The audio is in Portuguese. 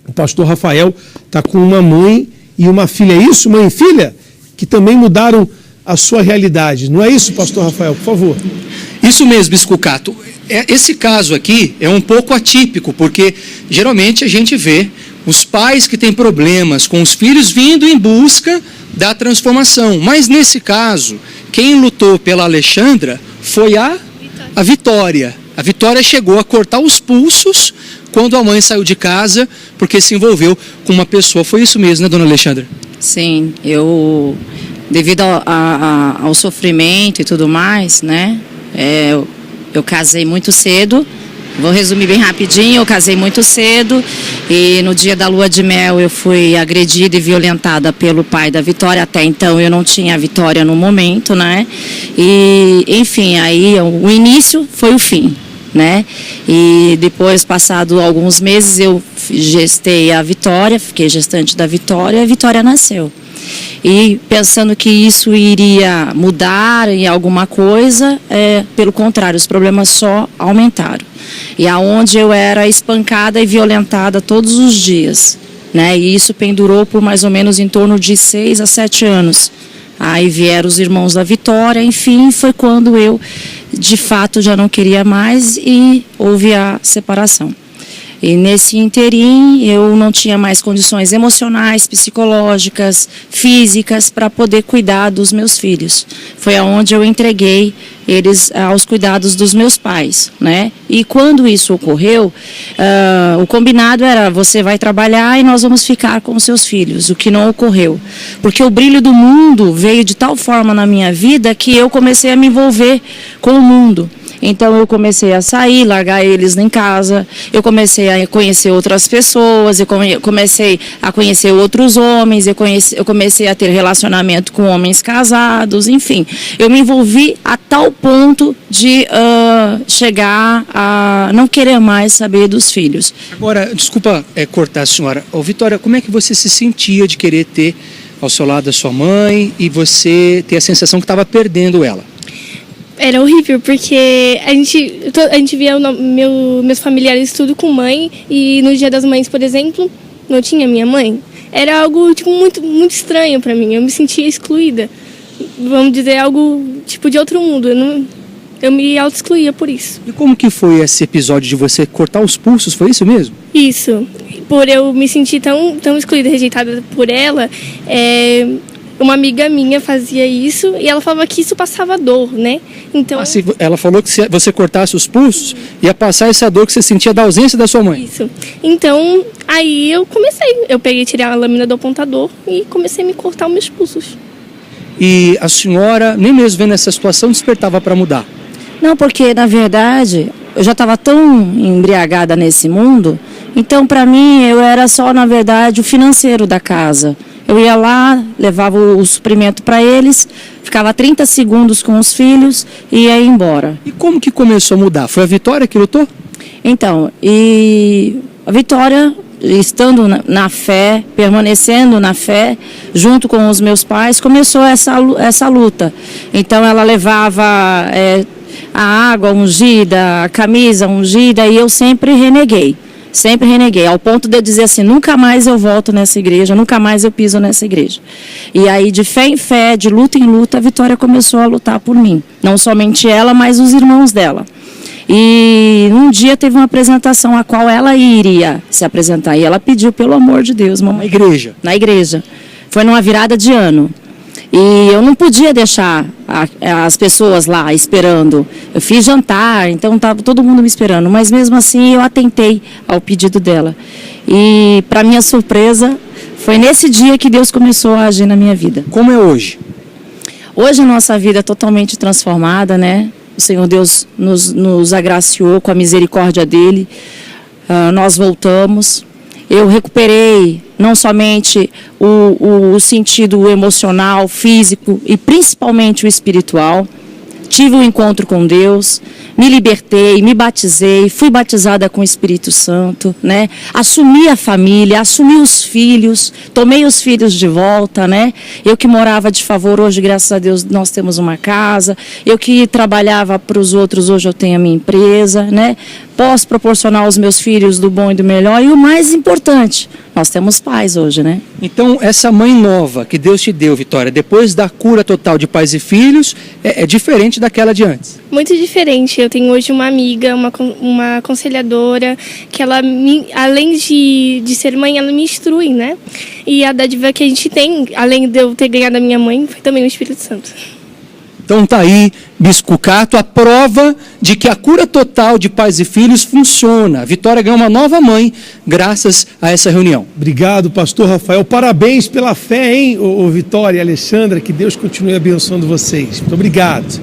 o pastor Rafael está com uma mãe e uma filha. É isso, mãe e filha? Que também mudaram a sua realidade. Não é isso, pastor Rafael? Por favor. Isso mesmo, Bispo Cato. Esse caso aqui é um pouco atípico, porque geralmente a gente vê os pais que têm problemas com os filhos vindo em busca da transformação. Mas nesse caso, quem lutou pela Alexandra foi a Vitória. A Vitória chegou a cortar os pulsos quando a mãe saiu de casa, porque se envolveu com uma pessoa. Foi isso mesmo, né, dona Alexandra? Sim, devido ao sofrimento e tudo mais, né, eu casei muito cedo. Vou resumir bem rapidinho, eu casei muito cedo e no dia da lua de mel eu fui agredida e violentada pelo pai da Vitória. Até então eu não tinha a Vitória no momento, né? E, enfim, aí o início foi o fim, né? E depois, passado alguns meses, eu gestei a Vitória, fiquei gestante da Vitória e a Vitória nasceu. E pensando que isso iria mudar em alguma coisa, pelo contrário, os problemas só aumentaram. E aonde eu era espancada e violentada todos os dias, né? E isso pendurou por mais ou menos em torno de 6 a 7 anos. Aí vieram os irmãos da Vitória, enfim, foi quando eu, de fato, já não queria mais e houve a separação. E nesse interim eu não tinha mais condições emocionais, psicológicas, físicas para poder cuidar dos meus filhos. Foi aonde eu entreguei eles aos cuidados dos meus pais, né? E quando isso ocorreu, o combinado era: você vai trabalhar e nós vamos ficar com os seus filhos, o que não ocorreu. Porque o brilho do mundo veio de tal forma na minha vida que eu comecei a me envolver com o mundo. Então eu comecei a sair, largar eles em casa, eu comecei a conhecer outras pessoas, eu comecei a conhecer outros homens, eu comecei a ter relacionamento com homens casados, enfim. Eu me envolvi a tal ponto de chegar a não querer mais saber dos filhos. Agora, desculpa cortar a senhora. Vitória, como é que você se sentia de querer ter ao seu lado a sua mãe e você ter a sensação que estava perdendo ela? Era horrível, porque a gente via meus familiares tudo com mãe, e no Dia das Mães, por exemplo, não tinha minha mãe. Era algo muito, muito estranho para mim, eu me sentia excluída. Vamos dizer, algo tipo de outro mundo, eu me auto-excluía por isso. E como que foi esse episódio de você cortar os pulsos, foi isso mesmo? Isso, por eu me sentir tão excluída, rejeitada por ela, uma amiga minha fazia isso e ela falava que isso passava dor, né? Então, ela falou que se você cortasse os pulsos, ia passar essa dor que você sentia da ausência da sua mãe. Isso. Então, aí eu peguei, tirei a lâmina do apontador e comecei a me cortar os meus pulsos. E a senhora, nem mesmo vendo essa situação, despertava para mudar? Não, porque na verdade eu já estava tão embriagada nesse mundo, então para mim eu era só, na verdade, o financeiro da casa. Eu ia lá, levava o suprimento para eles, ficava 30 segundos com os filhos e ia embora. E como que começou a mudar? Foi a Vitória que lutou? Então, e a Vitória, estando na fé, permanecendo na fé, junto com os meus pais, começou essa luta. Então ela levava a água ungida, a camisa ungida, e eu sempre reneguei. Sempre reneguei, ao ponto de eu dizer assim: nunca mais eu volto nessa igreja, nunca mais eu piso nessa igreja. E aí, de fé em fé, de luta em luta, a Vitória começou a lutar por mim. Não somente ela, mas os irmãos dela. E um dia teve uma apresentação a qual ela iria se apresentar. E ela pediu, pelo amor de Deus, mamãe. Na igreja? Na igreja. Foi numa virada de ano. E eu não podia deixar as pessoas lá esperando. Eu fiz jantar, então estava todo mundo me esperando. Mas mesmo assim eu atentei ao pedido dela. E para minha surpresa, foi nesse dia que Deus começou a agir na minha vida. Como é hoje? Hoje a nossa vida é totalmente transformada, né? O Senhor Deus nos agraciou com a misericórdia dEle. Nós voltamos. Eu recuperei não somente o sentido emocional, físico e principalmente o espiritual. tive um encontro com Deus, me libertei, me batizei, fui batizada com o Espírito Santo, né? Assumi a família, assumi os filhos, tomei os filhos de volta, né? Eu que morava de favor, hoje, graças a Deus, nós temos uma casa. Eu que trabalhava para os outros, hoje eu tenho a minha empresa, né? Posso proporcionar aos meus filhos do bom e do melhor. E o mais importante, nós temos pais hoje, né? Então, essa mãe nova que Deus te deu, Vitória, depois da cura total de pais e filhos, é diferente daquela de antes? Muito diferente. Eu tenho hoje uma amiga, uma aconselhadora, que ela, além de ser mãe, ela me instrui, né? E a dádiva que a gente tem, além de eu ter ganhado a minha mãe, foi também o Espírito Santo. Então tá aí, Bispo Cucato, a prova de que a cura total de pais e filhos funciona. A Vitória ganhou uma nova mãe graças a essa reunião. Obrigado, pastor Rafael. Parabéns pela fé, hein, ô Vitória e Alexandra. Que Deus continue abençoando vocês. Muito obrigado.